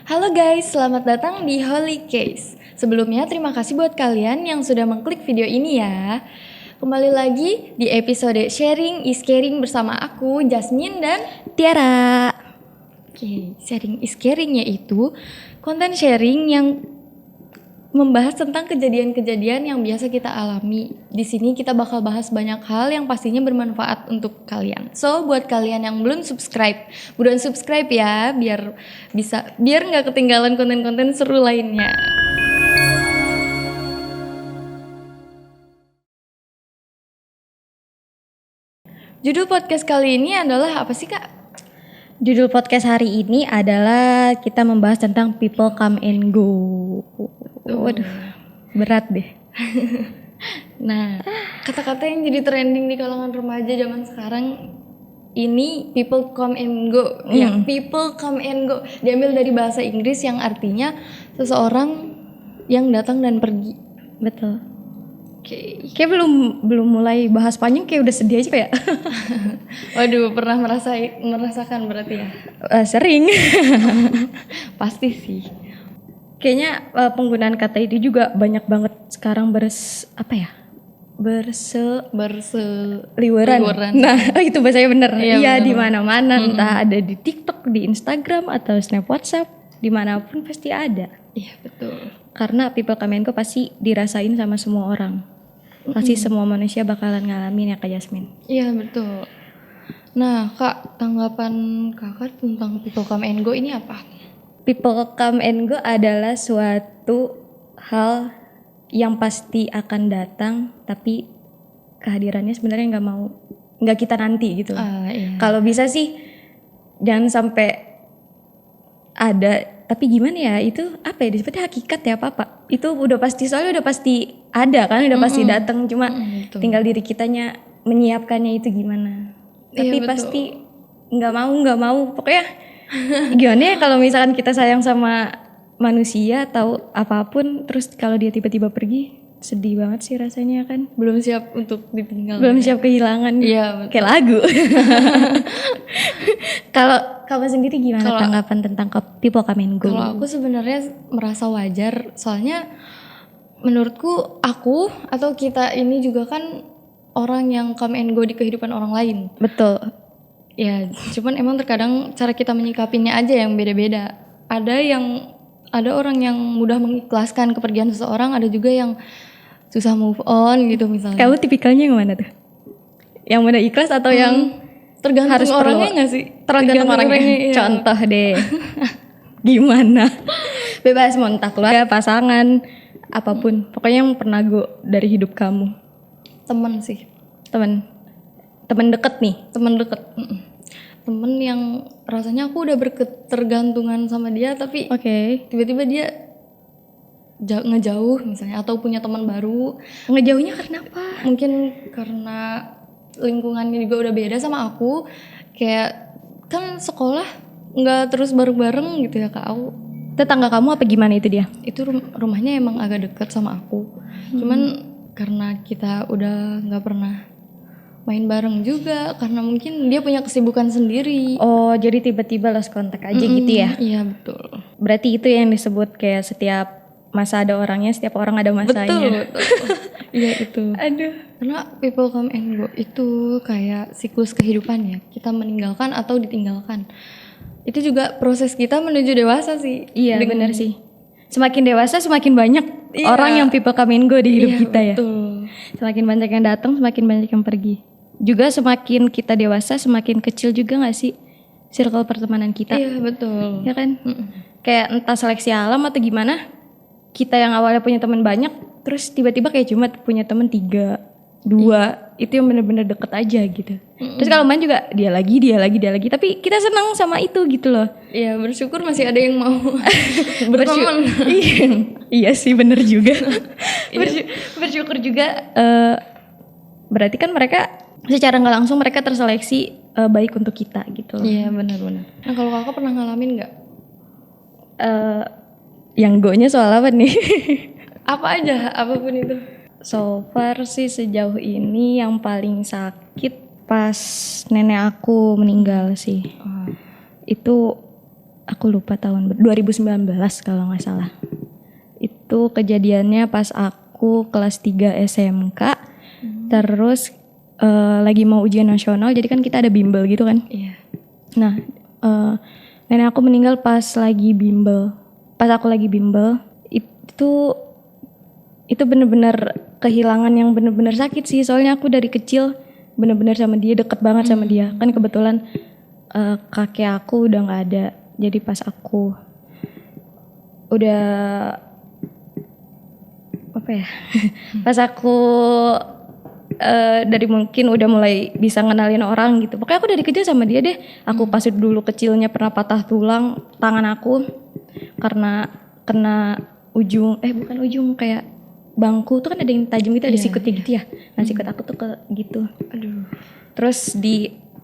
Halo guys, selamat datang di Holy Case. Sebelumnya terima kasih buat kalian yang sudah mengklik video ini ya. Kembali lagi di episode Sharing is Caring bersama aku, Jasmine dan Tiara. Oke, Sharing is Caring yaitu konten sharing yang membahas tentang kejadian-kejadian yang biasa kita alami. Di sini kita bakal bahas banyak hal yang pastinya bermanfaat untuk kalian. So, buat kalian yang belum subscribe, buruan subscribe ya, biar nggak ketinggalan konten-konten seru lainnya. Judul podcast kali ini adalah apa sih, Kak? Judul podcast hari ini adalah kita membahas tentang people come and go. Waduh, berat deh. Nah, kata-kata yang jadi trending di kalangan remaja zaman sekarang ini people come and go. Ya, people come and go diambil dari bahasa Inggris yang artinya seseorang yang datang dan pergi. Betul. Oke. Kayak belum mulai bahas panjang kayak udah sedih aja kayak. Waduh, pernah merasakan berarti ya? Sering. Pasti sih. Kayaknya penggunaan kata itu juga banyak banget sekarang berseliweran. Nah, itu bahasanya bener. Iya, di mana-mana, entah ada di TikTok, di Instagram atau Snap WhatsApp, dimanapun pasti ada. Iya, betul. Karena people come and go pasti dirasain sama semua orang. Pasti semua manusia bakalan ngalamin ya Kak Jasmine. Iya, betul. Nah, Kak, tanggapan Kakak tentang people come and go ini apa? People come and go adalah suatu hal yang pasti akan datang, tapi kehadirannya sebenarnya nggak kita nanti gitu. Iya. Kalau bisa sih jangan sampai ada, tapi gimana ya, itu apa ya disebutnya hakikat ya apa itu udah pasti, soalnya udah pasti ada kan, udah pasti datang, cuma tinggal diri kitanya menyiapkannya itu gimana. Tapi pasti nggak mau pokoknya gimana ya, kalau misalkan kita sayang sama manusia atau apapun terus kalau dia tiba-tiba pergi, sedih banget sih rasanya kan. Belum siap untuk ditinggal. Belum siap kehilangan. Iya, kayak lagu. Kalau kamu sendiri gimana tanggapan tentang people come and go? Kalau aku sebenarnya merasa wajar, soalnya menurutku aku atau kita ini juga kan orang yang come and go di kehidupan orang lain. Betul. Ya, cuman emang terkadang cara kita menyikapinya aja yang beda-beda. Ada orang yang mudah mengikhlaskan kepergian seseorang, ada juga yang susah move on gitu misalnya. Kamu tipikalnya yang mana tuh? Yang mudah ikhlas atau yang tergantung harus orangnya nggak sih? Tergantung orangnya. Iya. Contoh deh. Gimana? Bebas, mau entah keluarga, pasangan, apapun. Pokoknya yang pernah go dari hidup kamu. Temen sih. Temen deket nih. Temen yang rasanya aku udah berketergantungan sama dia, tapi tiba-tiba dia ngejauh misalnya, atau punya teman baru. Ngejauhnya karena apa? Mungkin karena lingkungannya juga udah beda sama aku. Kayak kan sekolah nggak terus bareng-bareng gitu ya Kak. Aku tetangga kamu apa gimana itu dia? Itu rumahnya emang agak dekat sama aku. Cuman karena kita udah nggak pernah main bareng juga, karena mungkin dia punya kesibukan sendiri. Oh, jadi tiba-tiba lost contact aja gitu ya? Iya, betul. Berarti itu yang disebut kayak setiap masa ada orangnya, setiap orang ada masanya. Betul. Iya itu. Aduh. Karena people come and go itu kayak siklus kehidupan ya. Kita meninggalkan atau ditinggalkan. Itu juga proses kita menuju dewasa sih. Iya, benar sih. Semakin dewasa semakin banyak orang yang people come and go di hidup kita betul. Ya. Semakin banyak yang datang, semakin banyak yang pergi. Juga semakin kita dewasa semakin kecil juga gak sih circle pertemanan kita? Iya, betul. Ya kan? Kayak entah seleksi alam atau gimana, kita yang awalnya punya teman banyak terus tiba-tiba kayak cuma punya teman 3, 2, itu yang bener-bener deket aja gitu. Terus kalau main juga dia lagi, tapi kita senang sama itu gitu loh. Iya, bersyukur masih ada yang mau berteman. Iya sih, bener juga. Bersyukur juga, berarti kan mereka secara nggak langsung mereka terseleksi baik untuk kita gitu loh. Iya, benar-benar. Nah, kalau Kakak pernah ngalamin nggak? Yang go-nya soal apa nih? Apa aja, apapun itu. So far sih sejauh ini yang paling sakit pas nenek aku meninggal sih. Itu aku lupa tahun 2019 kalau nggak salah. Itu kejadiannya pas aku kelas 3 SMK. Terus lagi mau ujian nasional, jadi kan kita ada bimbel gitu kan. Iya. Nah, nenek aku meninggal pas lagi bimbel. Pas aku lagi bimbel, itu bener-bener kehilangan yang bener-bener sakit sih. Soalnya aku dari kecil bener-bener sama dia, deket banget sama dia. Kan kebetulan kakek aku udah nggak ada. Jadi pas aku udah apa ya? Pas aku dari mungkin udah mulai bisa ngenalin orang gitu. Pokoknya aku dari kecil sama dia deh. Aku pas dulu kecilnya pernah patah tulang tangan aku karena kena ujung bukan ujung, kayak bangku tuh kan ada yang tajam gitu, ada sikutnya gitu ya. Nah sikut aku tuh ke gitu. Aduh. Terus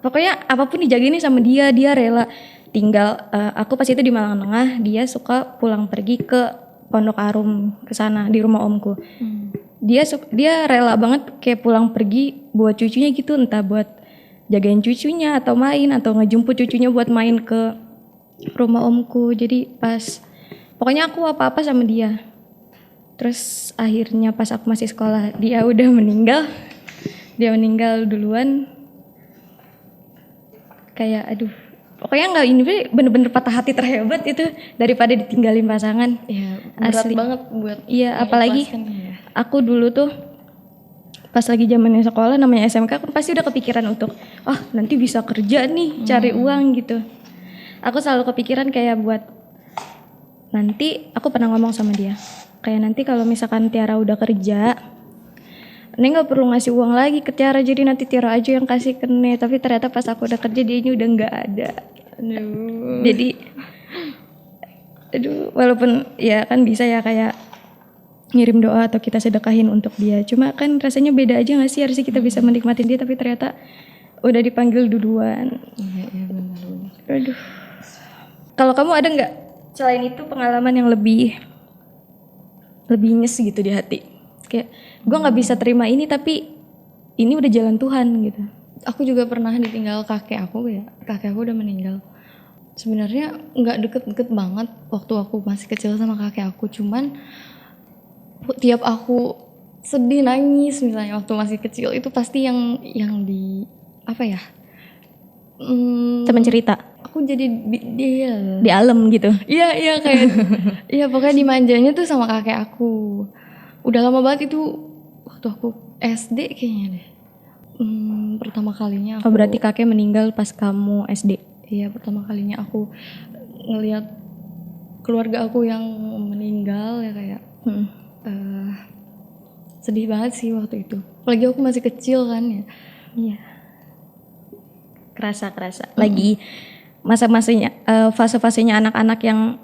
pokoknya apapun dijagain sama dia rela tinggal. Aku pas itu di Malang Tengah, dia suka pulang pergi ke Pondok Arum ke sana di rumah omku. Dia rela banget kayak pulang pergi buat cucunya gitu, entah buat jagain cucunya atau main atau ngejemput cucunya buat main ke rumah omku. Jadi pokoknya aku apa-apa sama dia. Terus akhirnya pas aku masih sekolah dia udah meninggal. Dia meninggal duluan. Kayak aduh. Pokoknya nggak, ini bener-bener patah hati terhebat itu daripada ditinggalin pasangan. Iya, berat Asli. banget buat Iya, apalagi mengikhlaskan ya. aku dulu tuh pas lagi zamannya sekolah namanya SMK aku pasti udah kepikiran untuk nanti bisa kerja nih, cari uang gitu. Aku selalu kepikiran kayak buat nanti, aku pernah ngomong sama dia kayak nanti kalau misalkan Tiara udah kerja, Neng nggak perlu ngasih uang lagi ke Tiara, jadi nanti Tiara aja yang kasih ke Neng. Tapi ternyata pas aku udah kerja dia udah nggak ada. Jadi walaupun ya kan bisa ya kayak ngirim doa atau kita sedekahin untuk dia, cuma kan rasanya beda aja nggak sih, harusnya kita bisa menikmatin dia tapi ternyata udah dipanggil duluan. Iya benar. Aduh. Kalau kamu ada nggak selain itu pengalaman yang lebih nyes gitu di hati? Kayak gue nggak bisa terima ini tapi ini udah jalan Tuhan gitu. Aku juga pernah ditinggal kakek aku ya. Kakek aku udah meninggal. Sebenarnya nggak deket-deket banget waktu aku masih kecil sama kakek aku. Cuman tiap aku sedih nangis misalnya waktu masih kecil itu pasti yang di apa ya? Teman cerita. Aku jadi dia Di alam gitu. Iya kayak iya pokoknya dimanjanya tuh sama kakek aku. Udah lama banget itu waktu aku SD kayaknya deh. Pertama kalinya aku. Oh berarti kakek meninggal pas kamu SD? Iya pertama kalinya aku ngelihat keluarga aku yang meninggal ya kayak sedih banget sih waktu itu. Apalagi aku masih kecil kan ya. Iya. Kerasa. Lagi fase-fasenya anak-anak yang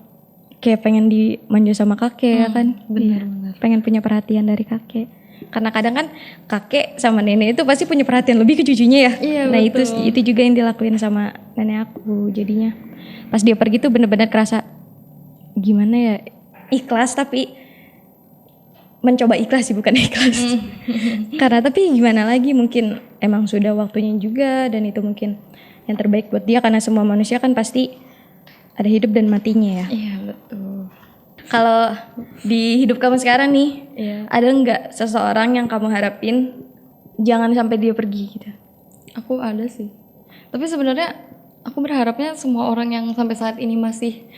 kayak pengen dimanja sama kakek ya kan. Benar. Pengen punya perhatian dari kakek. Karena kadang kan kakek sama nenek itu pasti punya perhatian lebih ke cucunya ya. Iya, nah betul. itu juga yang dilakuin sama nenek aku. Jadinya pas dia pergi tuh bener-bener kerasa gimana ya, ikhlas tapi mencoba ikhlas sih bukan ikhlas. Karena tapi gimana lagi, mungkin emang sudah waktunya juga dan itu mungkin yang terbaik buat dia karena semua manusia kan pasti ada hidup dan matinya ya. Iya betul. Kalau di hidup kamu sekarang nih, Iya. ada nggak seseorang yang kamu harapin jangan sampai dia pergi gitu? Aku ada sih. Tapi sebenarnya aku berharapnya semua orang yang sampai saat ini masih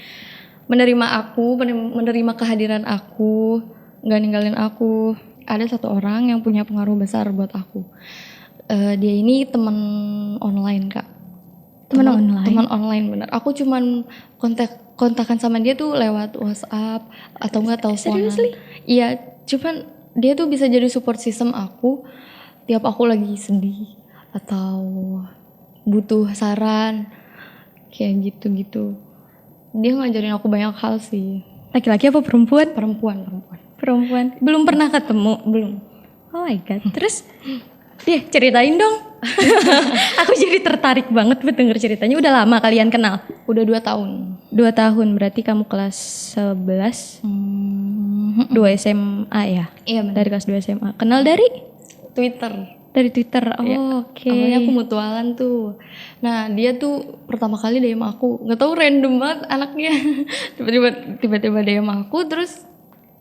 menerima aku, menerima kehadiran aku, nggak ninggalin aku. Ada satu orang yang punya pengaruh besar buat aku. Dia ini teman online Kak. Teman online bener. Aku cuman kontakan sama dia tuh lewat WhatsApp atau enggak teleponan. Seriously? Iya, cuman dia tuh bisa jadi support system aku tiap aku lagi sedih atau butuh saran kayak gitu-gitu. Dia ngajarin aku banyak hal sih. Laki-laki apa perempuan? Perempuan. Belum pernah ketemu? Belum. Oh my god. Terus dia ceritain dong. Aku jadi tertarik banget buat denger ceritanya. Udah lama kalian kenal? Udah 2 tahun. 2 tahun, berarti kamu kelas 11, 2 SMA ya? Iya benar. Dari kelas 2 SMA. Kenal dari? Twitter. Dari Twitter. Ya, Oke. awalnya aku mutualan tuh. Nah dia tuh pertama kali DM aku, nggak tahu random banget anaknya. tiba-tiba DM aku, terus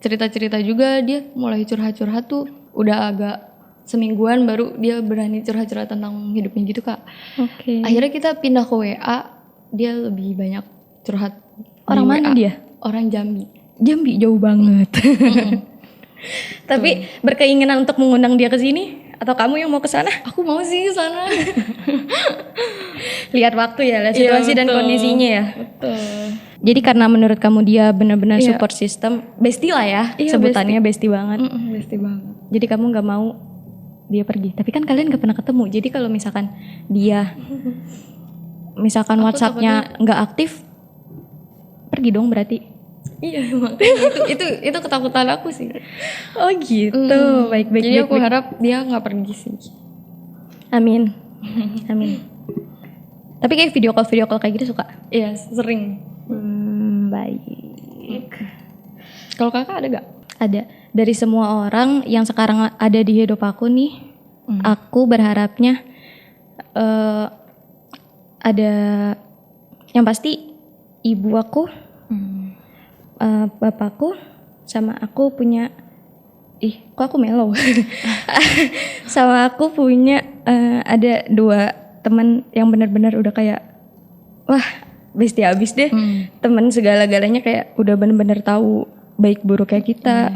cerita-cerita juga, dia mulai curhat-curhat tuh. Udah agak semingguan baru dia berani curhat-curhat tentang hidupnya gitu kak. Oke. Akhirnya kita pindah ke WA, dia lebih banyak curhat. Orang di mana WA. dia? Orang Jambi. Jambi jauh banget. Tapi berkeinginan untuk mengundang dia ke sini atau kamu yang mau ke sana? Aku mau sih sana. Lihat waktu ya, lihat Iya, situasi dan betul. kondisinya ya. Betul. Jadi karena menurut kamu dia benar-benar Iya. support system, bestie lah ya, Iya, sebutannya bestie banget. Besti banget. Jadi kamu nggak mau dia pergi. Tapi kan kalian nggak pernah ketemu. Jadi kalau misalkan dia, misalkan Aku WhatsApp-nya nggak aktif, pergi dong berarti. Iya, makanya itu ketakutan aku sih. Oh gitu, baik-baik. Jadi aku harap dia nggak pergi sih. Amin, amin. Tapi kayak video call kayak gitu suka. Iya, sering. Baik. Kalau kakak ada gak? Ada. Dari semua orang yang sekarang ada di hidup aku nih, aku berharapnya ada yang pasti ibu aku, bapakku, sama aku punya, kok aku mellow. Sama aku punya ada 2 teman yang benar-benar udah kayak, wah bestie abis deh. Temen segala-galanya, kayak udah benar-benar tahu baik buruknya kita.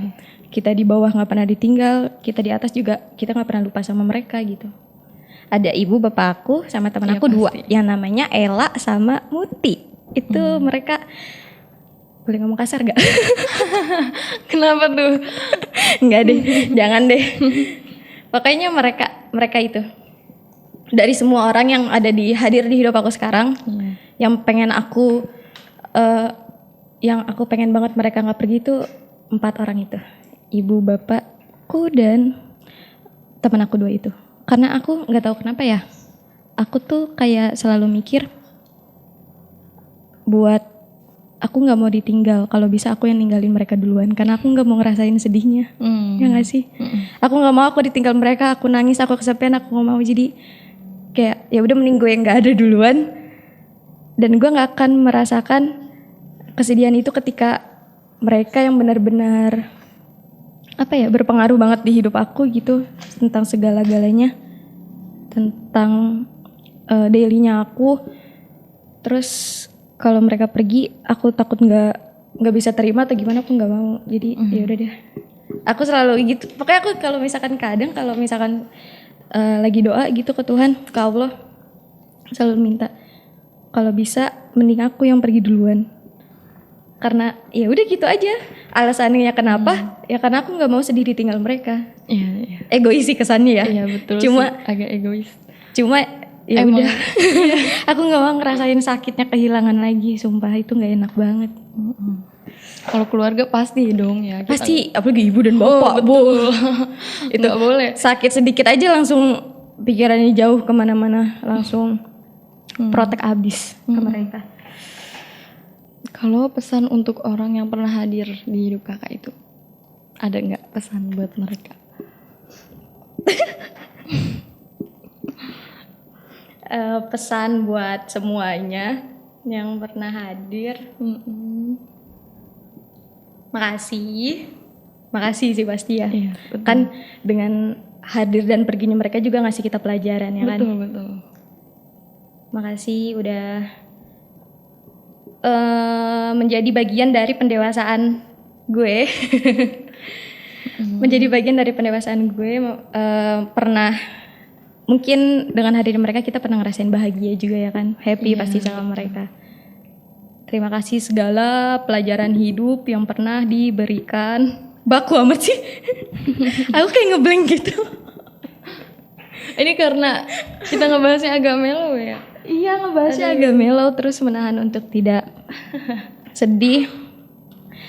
Kita di bawah nggak pernah ditinggal, kita di atas juga kita nggak pernah lupa sama mereka gitu. Ada ibu, bapak aku, sama teman Iya, aku 2 pasti. yang namanya Ella sama Muti. Itu mereka, boleh ngomong kasar gak? Kenapa tuh? Enggak deh, jangan deh. Pokoknya mereka itu dari semua orang yang ada hadir di hidup aku sekarang, yang pengen aku yang aku pengen banget mereka nggak pergi itu 4 orang itu, ibu, bapakku, dan teman aku 2 itu. Karena aku nggak tahu kenapa ya, aku tuh kayak selalu mikir buat aku nggak mau ditinggal. Kalau bisa aku yang ninggalin mereka duluan, karena aku nggak mau ngerasain sedihnya. Ya nggak sih? Aku nggak mau aku ditinggal mereka, aku nangis, aku kesepian, aku nggak mau. Jadi kayak ya udah mending gue yang nggak ada duluan, dan gue nggak akan merasakan kesedihan itu ketika mereka yang benar-benar berpengaruh banget di hidup aku gitu, tentang segala-galanya, tentang dailynya aku. Terus kalau mereka pergi, aku takut nggak bisa terima atau gimana, aku nggak mau. Jadi ya udah deh, aku selalu gitu. Pokoknya aku kalau misalkan lagi doa gitu ke Tuhan, ke Allah, selalu minta kalau bisa mending aku yang pergi duluan. Karena ya udah gitu aja. Alasannya kenapa? Ya karena aku nggak mau sedih ditinggal mereka. Iya. Egois sih kesannya ya. Iya betul. Cuma sih, agak egois. Cuma ya Emang. udah. Aku nggak mau ngerasain sakitnya kehilangan lagi. Sumpah itu nggak enak banget. Kalau keluarga pasti dong ya. Pasti, apalagi ibu dan bapak. Betul. Itu nggak boleh. Sakit sedikit aja langsung pikirannya jauh kemana-mana, langsung protek abis ke mereka. Kalau pesan untuk orang yang pernah hadir di hidup kakak itu, ada nggak pesan buat mereka? Pesan buat semuanya yang pernah hadir, makasih sih pasti ya. Iya, betul. Kan dengan hadir dan perginya mereka juga ngasih kita pelajaran ya kan. Betul. Makasih udah menjadi bagian dari pendewasaan gue. Menjadi bagian dari pendewasaan gue. Pernah, mungkin dengan hadirnya mereka kita pernah ngerasain bahagia juga ya kan. Happy pasti sama mereka. Terima kasih segala pelajaran hidup yang pernah diberikan. Baku amat sih. Aku kayak ngeblank gitu. Ini karena kita ngebahasnya agak melo ya. Iya, ngebahasnya agak mellow, terus menahan untuk tidak sedih.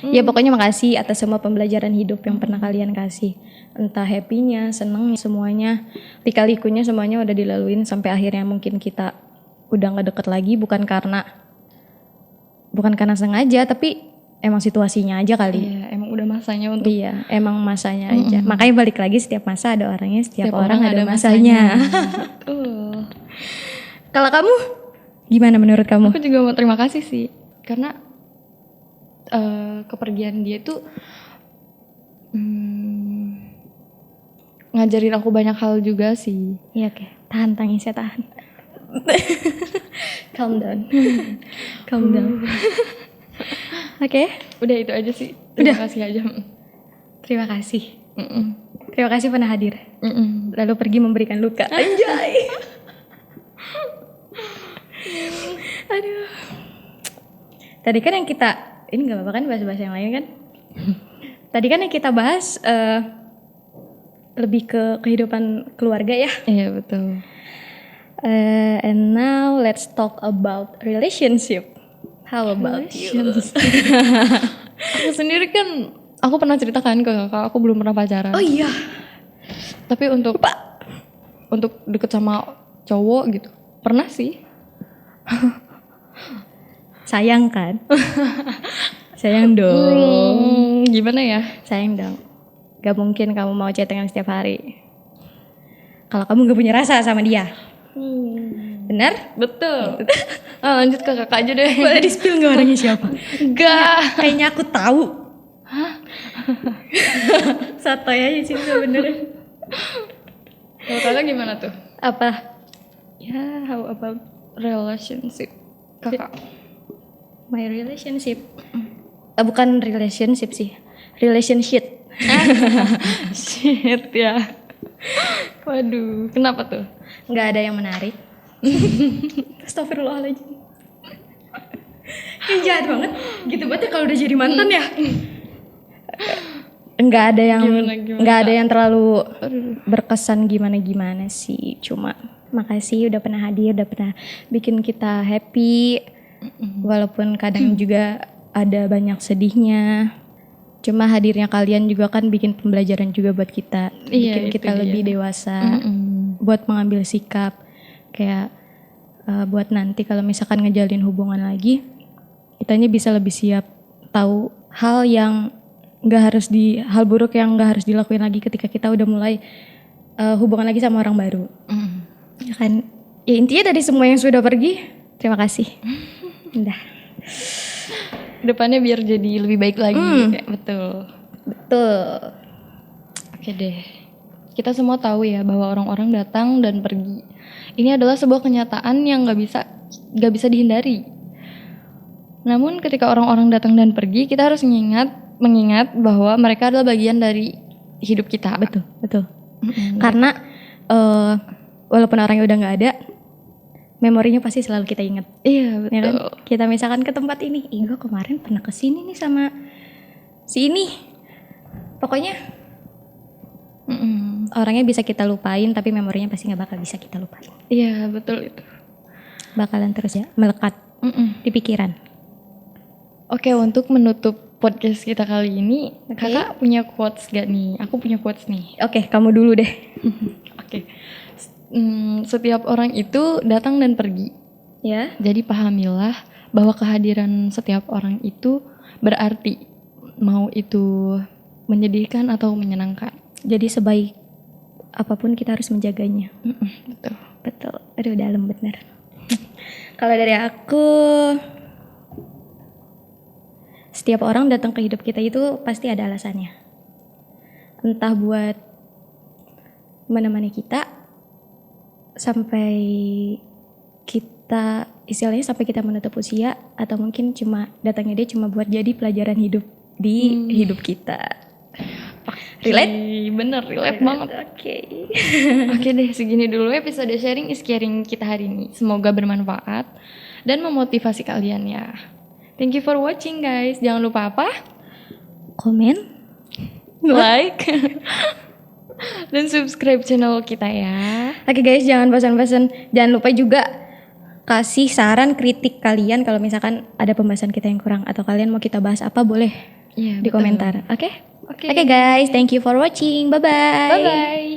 Ya pokoknya makasih atas semua pembelajaran hidup yang pernah kalian kasih. Entah happy-nya, seneng, semuanya, lika-likunya semuanya udah dilaluin sampai akhirnya mungkin kita udah gak deket lagi, bukan karena sengaja, tapi emang situasinya aja kali. Iya, emang udah masanya untuk Iya, emang masanya aja. Makanya balik lagi setiap masa ada orangnya, setiap orang ada masanya. Betul. Kalau kamu gimana menurut kamu? Aku juga mau terima kasih sih karena kepergian dia itu ngajarin aku banyak hal juga sih. Iya, oke. Tahan tangisnya, tahan. Calm down. Calm down. Oke. Udah itu aja sih. Terima kasih aja. Terima kasih. Terima kasih pernah hadir. Lalu pergi memberikan luka. Anjay. Aduh. Tadi kan yang kita, ini gak apa-apa kan bahas-bahas yang lain kan? Tadi kan yang kita bahas lebih ke kehidupan keluarga ya. Iya betul. And now let's talk about relationship. How about you? Aku sendiri kan, aku pernah ceritakan ke kakak, aku belum pernah pacaran. Oh iya. Tapi untuk deket sama cowok gitu, pernah sih. Sayang kan? Sayang dong. Gimana ya? Sayang dong. Gak mungkin kamu mau chattingan setiap hari kalau kamu gak punya rasa sama dia. Benar? Betul. Lanjut ke kakak aja deh. Boleh di-spill gak orangnya siapa? Enggak. Kayaknya aku tahu. Hah? Sotoy aja sih sebenernya. Kalau kakak gimana tuh? Apa? Ya, how about relationship kakak? My relationship. Bukan relationship sih. Relationship. Shit ya. Waduh, kenapa tuh? Nggak ada yang menarik. Astagfirullahaladzim. Ini jahat banget. Gitu banget ya kalau udah jadi mantan ya. Nggak ada yang nggak ada yang terlalu berkesan gimana sih. Cuma makasih udah pernah hadir, udah pernah bikin kita happy. Walaupun kadang juga ada banyak sedihnya. Cuma hadirnya kalian juga kan bikin pembelajaran juga buat kita, bikin kita lebih dewasa, buat mengambil sikap kayak buat nanti kalau misalkan ngejalin hubungan lagi, kitanya bisa lebih siap tahu hal buruk yang nggak harus dilakuin lagi ketika kita udah mulai hubungan lagi sama orang baru. Ya kan, ya intinya dari semua yang sudah pergi, terima kasih. Udah. Depannya biar jadi lebih baik lagi. Betul. Oke deh. Kita semua tahu ya bahwa orang-orang datang dan pergi. Ini adalah sebuah kenyataan yang nggak bisa dihindari. Namun ketika orang-orang datang dan pergi, kita harus mengingat bahwa mereka adalah bagian dari hidup kita. Betul. Karena walaupun orangnya udah nggak ada, memorinya pasti selalu kita ingat. Iya betul. Ya kan? Kita misalkan ke tempat ini, gue kemarin pernah kesini nih sama si ini. Pokoknya orangnya bisa kita lupain, tapi memorinya pasti nggak bakal bisa kita lupain. Iya betul itu. Bakalan terus ya melekat di pikiran. Oke, untuk menutup podcast kita kali ini, kakak punya quotes gak nih? Aku punya quotes nih. Oke, kamu dulu deh. Oke. Setiap orang itu datang dan pergi. Ya. Jadi pahamilah bahwa kehadiran setiap orang itu berarti, mau itu menyedihkan atau menyenangkan. Jadi sebaik apapun kita harus menjaganya. Betul. Aduh, dalam bener. Kalau dari aku, setiap orang datang ke hidup kita itu pasti ada alasannya. Entah buat menemani kita sampai kita istilahnya sampai kita menutup usia, atau mungkin cuma datangnya dia cuma buat jadi pelajaran hidup di hidup kita. Relate? Bener, relate banget. Oke deh, segini dulu episode sharing is caring kita hari ini. Semoga bermanfaat dan memotivasi kalian ya. Thank you for watching guys. Jangan lupa apa? Komen, Like, dan subscribe channel kita ya. Oke guys, jangan bosan-bosan. Jangan lupa juga kasih saran, kritik kalian kalau misalkan ada pembahasan kita yang kurang atau kalian mau kita bahas apa, boleh di komentar. Oke guys, thank you for watching. Bye bye.